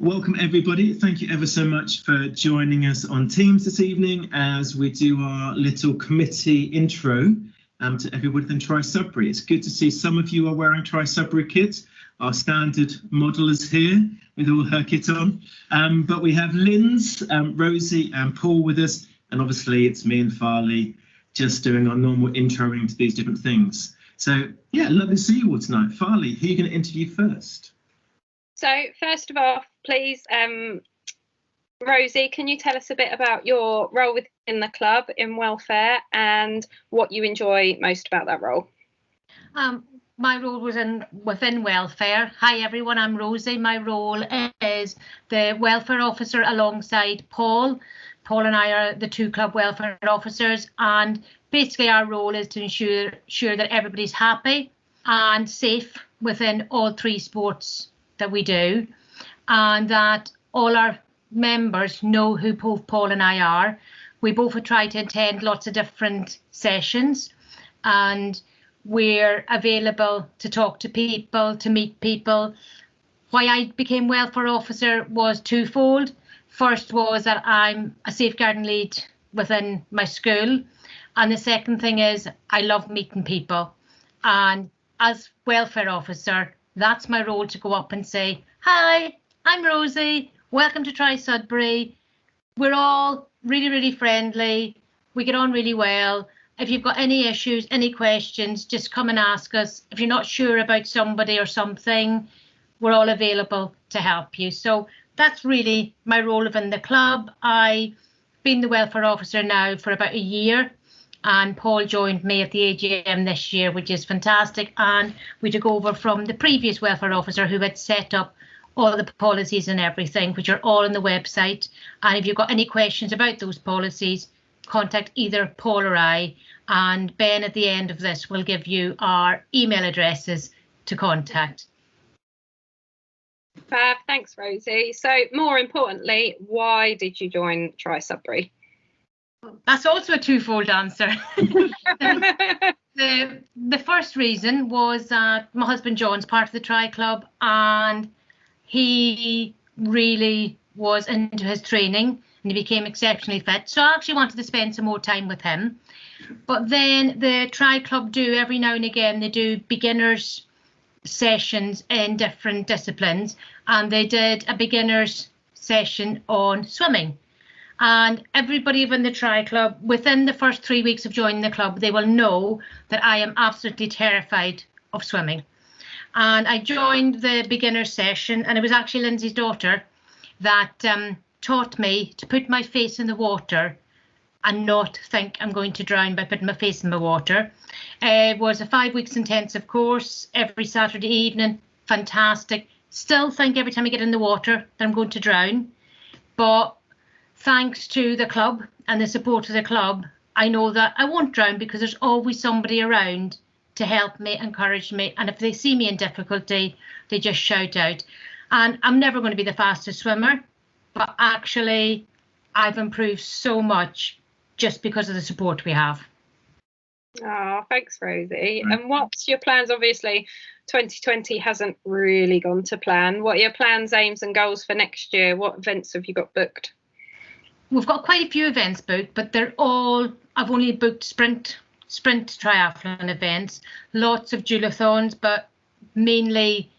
welcome everybody. Thank you ever so much for joining us on Teams this evening as we do our little committee intro to everybody within TRISudbury. It's good to see some of you are wearing TRISudbury kits. Our standard model is here with all her kit on, but we have Lindz, Rosie and Paul with us, and obviously it's me and Farley just doing our normal introing to these different things. So yeah, lovely to see you all tonight. Farley, who are you going to interview first? So first of all, please, Rosie, can you tell us a bit about your role within the club in welfare and what you enjoy most about that role? My role was within welfare. Hi everyone, I'm Rosie. My role is the welfare officer alongside Paul. Paul and I are the two club welfare officers, and basically our role is to ensure that everybody's happy and safe within all three sports that we do, and that all our members know who both Paul and I are. We both have tried to attend lots of different sessions, and we're available to talk to people, to meet people. Why I became welfare officer was twofold. First was that I'm a safeguarding lead within my school, and the second thing is I love meeting people, and as welfare officer that's my role, to go up and say, hi, I'm Rosie, welcome to TRISudbury. We're all really, really friendly. We get on really well. If you've got any issues, any questions, just come and ask us. If you're not sure about somebody or something, we're all available to help you. So that's really my role within the club. I've been the welfare officer now for about a year. And Paul joined me at the AGM this year, which is fantastic. And we took over from the previous welfare officer who had set up all the policies and everything, which are all on the website. And if you've got any questions about those policies, contact either Paul or I. And Ben at the end of this will give you our email addresses to contact. Fab, thanks, Rosie. So more importantly, why did you join TRISudbury? That's also a twofold answer. The first reason was that my husband John's part of the Tri Club, and he really was into his training and he became exceptionally fit. So I actually wanted to spend some more time with him. But then the Tri Club do every now and again, they do beginners sessions in different disciplines, and they did a beginners session on swimming. And everybody within the Tri Club, within the first 3 weeks of joining the club, they will know that I am absolutely terrified of swimming. And I joined the beginner session, and it was actually Lindsay's daughter that taught me to put my face in the water and not think I'm going to drown by putting my face in the water. It was a 5 weeks intensive course every Saturday evening. Fantastic. Still think every time I get in the water that I'm going to drown. But thanks to the club and the support of the club, I know that I won't drown because there's always somebody around to help me, encourage me. And if they see me in difficulty, they just shout out. And I'm never going to be the fastest swimmer, but actually I've improved so much just because of the support we have. Oh, thanks, Rosie. And what's your plans? Obviously, 2020 hasn't really gone to plan. What are your plans, aims and goals for next year? What events have you got booked? We've got quite a few events booked, but they're all, I've only booked sprint triathlon events, lots of duathlons, but mainly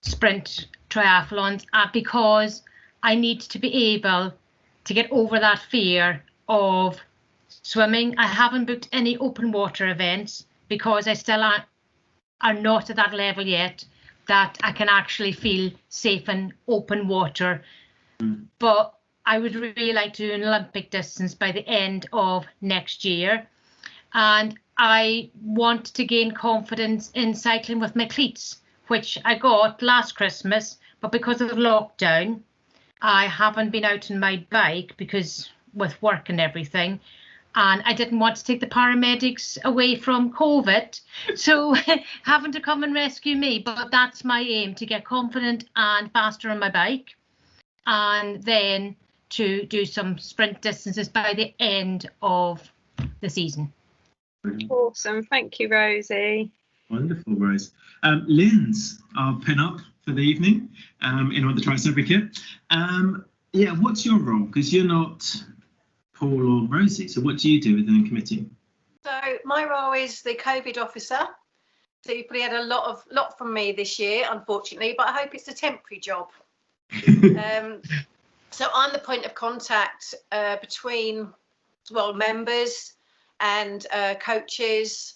sprint triathlons, because I need to be able to get over that fear of swimming. I haven't booked any open water events because I still are not at that level yet that I can actually feel safe in open water. But I would really like to do an Olympic distance by the end of next year. And I want to gain confidence in cycling with my cleats, which I got last Christmas, but because of the lockdown, I haven't been out on my bike because with work and everything. And I didn't want to take the paramedics away from COVID, so having to come and rescue me. But that's my aim, to get confident and faster on my bike, and then to do some sprint distances by the end of the season. Awesome. Thank you, Rosie. Wonderful, Rose. Lindz, our pin-up for the evening in on the TRISudbury kit. Yeah, what's your role? Because you're not Paul or Rosie, so what do you do within the committee? So my role is the COVID officer. So you probably had a lot from me this year, unfortunately, but I hope it's a temporary job. So I'm the point of contact between members and coaches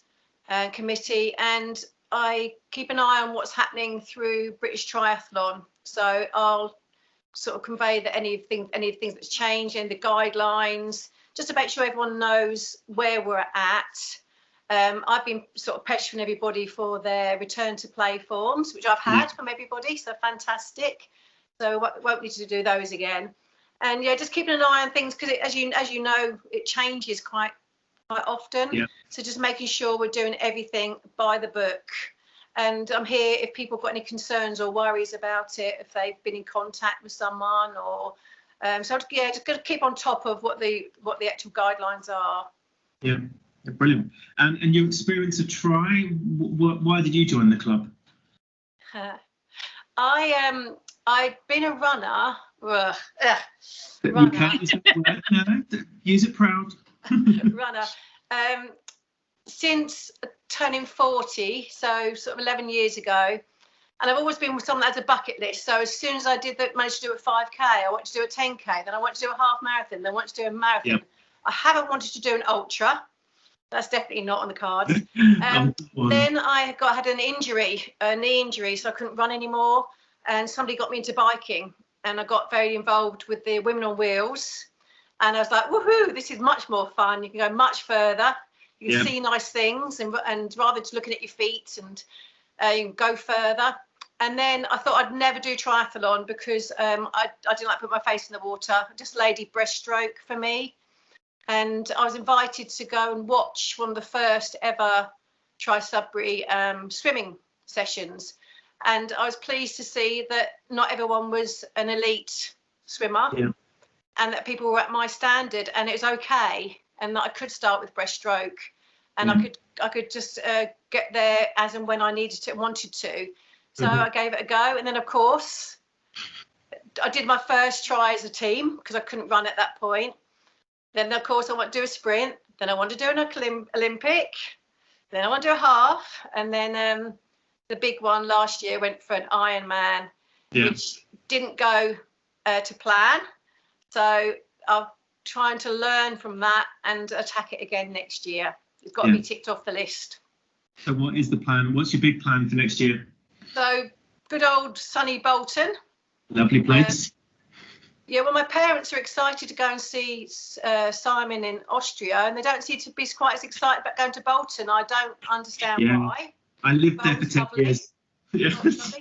and committee, and I keep an eye on what's happening through British Triathlon. So I'll sort of convey that any of the things that's changed and the guidelines, just to make sure everyone knows where we're at. I've been sort of pestering everybody for their return to play forms, which I've had from everybody, so fantastic. So won't need to do those again. And yeah, just keeping an eye on things, because as you know, it changes quite often. Yeah. So just making sure we're doing everything by the book. And I'm here if people have got any concerns or worries about it, if they've been in contact with someone, or so yeah, just got to keep on top of what the actual guidelines are. Yeah, brilliant. And your experience of Tri, why did you join the club? I've been a runner. You can't use that word. No, use it proud. Runner. Since turning 40, so sort of 11 years ago, and I've always been with someone that has a bucket list. So as soon as I managed to do a 5K, I wanted to do a 10K, then I wanted to do a half marathon, then I wanted to do a marathon. Yep. I haven't wanted to do an ultra. That's definitely not on the cards. Then I had an injury, a knee injury, so I couldn't run anymore. And somebody got me into biking, and I got very involved with the Women on Wheels. And I was like, woohoo, this is much more fun. You can go much further. You can see nice things, and rather than just looking at your feet, and you can go further. And then I thought I'd never do triathlon because I didn't like put my face in the water. Just lady breaststroke for me. And I was invited to go and watch one of the first ever TRISudbury swimming sessions. And I was pleased to see that not everyone was an elite swimmer, and that people were at my standard, and it was okay, and that I could start with breaststroke, and I could just get there as and when I wanted to. So I gave it a go, and then of course I did my first try as a team because I couldn't run at that point. Then of course I want to do a sprint, then I want to do an Olympic, then I want to do a half, and then the big one last year went for an Ironman, which didn't go to plan. So I'm trying to learn from that and attack it again next year. It's got to be ticked off the list. So what is the plan? What's your big plan for next year? So good old sunny Bolton. Lovely place. Yeah, well, my parents are excited to go and see Simon in Austria, and they don't seem to be quite as excited about going to Bolton. I don't understand why. I lived there for 10 years. Yes.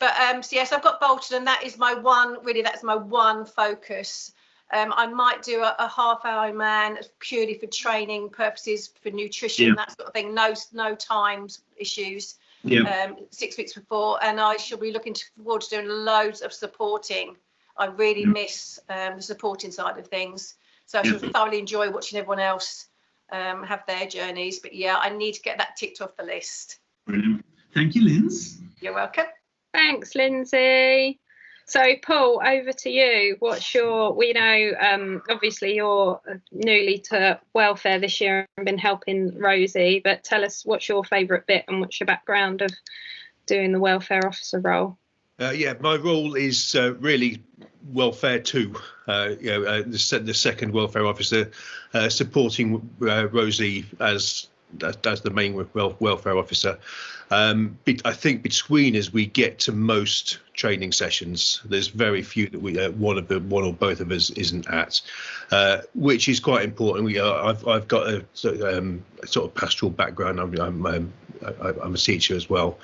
But so yes, I've got Bolton, and that is my one. Really, that's my one focus. I might do a half Ironman purely for training purposes, for nutrition, that sort of thing. No times issues. 6 weeks before, and I shall be looking forward to doing loads of supporting. I really miss the supporting side of things, so I shall thoroughly enjoy watching everyone else have their journeys. But yeah, I need to get that ticked off the list. Brilliant. Thank you, Linz. You're welcome. Thanks, Lindsay. So, Paul, over to you. We know, obviously, you're newly to welfare this year and been helping Rosie, but tell us what's your favourite bit and what's your background of doing the welfare officer role? My role is really welfare 2, the second welfare officer, supporting Rosie as the main welfare officer. I think between us we get to most training sessions. There's very few that one or both of us isn't at, which is quite important. I've got a sort of pastoral background. I'm a teacher as well,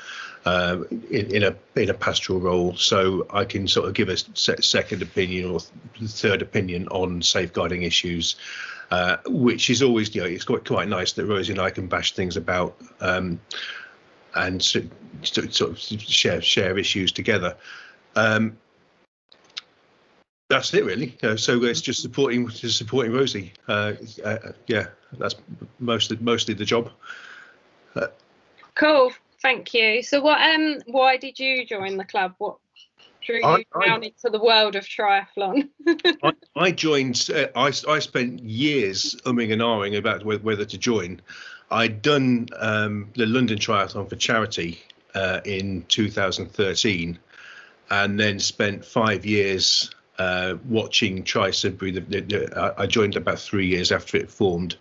in a pastoral role, so I can sort of give a second opinion or third opinion on safeguarding issues. Which is always, it's quite nice that Rosie and I can bash things about and sort of share issues together. That's it, really. So it's just supporting Rosie. That's mostly the job. Cool. Thank you. So why did you join the club? What drew you down into the world of triathlon? I joined, I spent years umming and ahhing about whether to join. I'd done the London Triathlon for charity in 2013, and then spent 5 years watching TRISudbury. I joined about 3 years after it formed.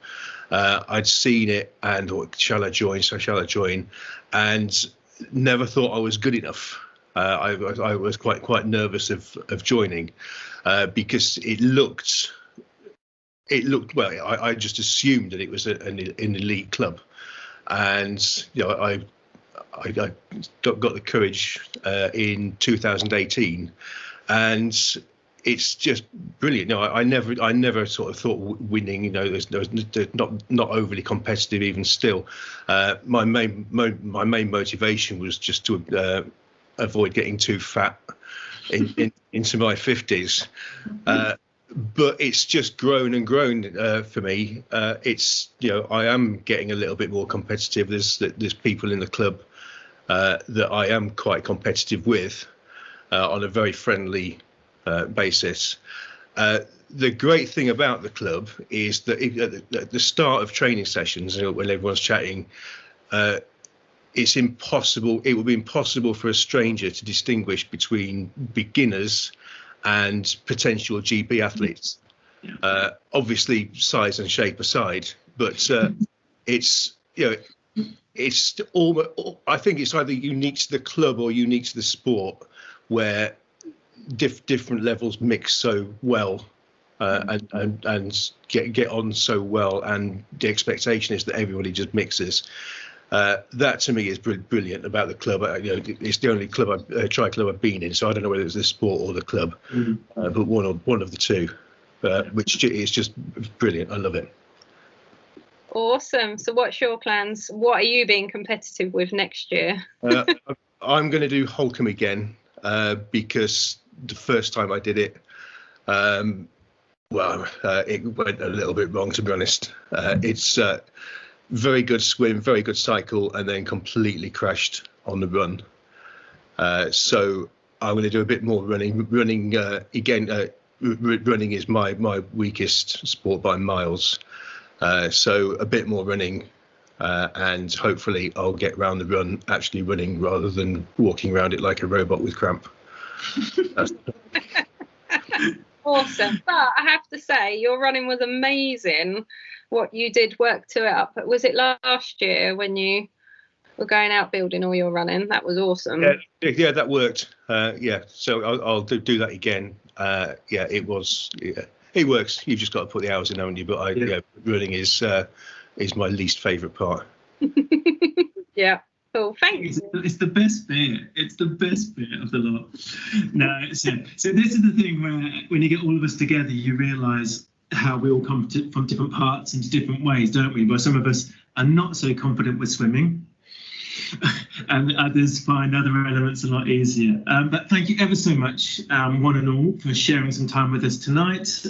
I'd seen it and thought, shall I join? So shall I join? And never thought I was good enough. I was quite nervous of joining because it looked well. I just assumed that it was an elite club, and I got the courage in 2018, and it's just brilliant. I never sort of thought winning. There's not overly competitive even still. My main motivation was just to avoid getting too fat into my 50s. But it's just grown and grown for me. It's I am getting a little bit more competitive. There's people in the club that I am quite competitive with on a very friendly basis. The great thing about the club is that at the start of training sessions, when everyone's chatting, it's impossible. It would be impossible for a stranger to distinguish between beginners and potential GB athletes. Obviously, size and shape aside, but it's it's almost. I think it's either unique to the club or unique to the sport, where different levels mix so well and get on so well, and the expectation is that everybody just mixes. That to me is brilliant about the club. It's the only tri club I've been in, so I don't know whether it's the sport or the club, but one of the two, which is just brilliant. I love it. Awesome. So what's your plans? What are you being competitive with next year? I'm going to do Holcombe again because the first time I did it, it went a little bit wrong, to be honest. It's very good swim, very good cycle, and then completely crashed on the run. So I'm going to do a bit more running. Running again. Running is my weakest sport by miles. So a bit more running, and hopefully I'll get round the run actually running rather than walking around it like a robot with cramp. Awesome. But I have to say, your running was amazing. What you did worked to it up. Was it last year when you were going out building all your running? That was awesome. Yeah, that worked. So I'll do that again. It was. Yeah, it works. You've just got to put the hours in, haven't you? But running is my least favourite part. Yeah. Cool. Thanks. It's the best bit. It's the best bit of the lot. No, so this is the thing where when you get all of us together, you realise how we all come from different parts into different ways, don't we? Where some of us are not so confident with swimming, and others find other elements a lot easier. But thank you ever so much, one and all, for sharing some time with us tonight.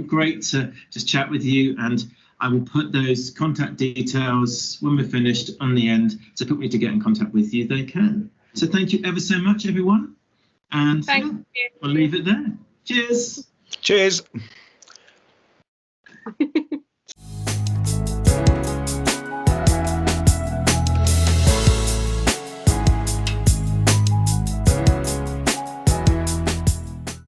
Great to just chat with you, and I will put those contact details when we're finished on the end, so people need to get in contact with you, they can. So thank you ever so much, everyone, and thank you. We'll leave it there. Cheers. Cheers.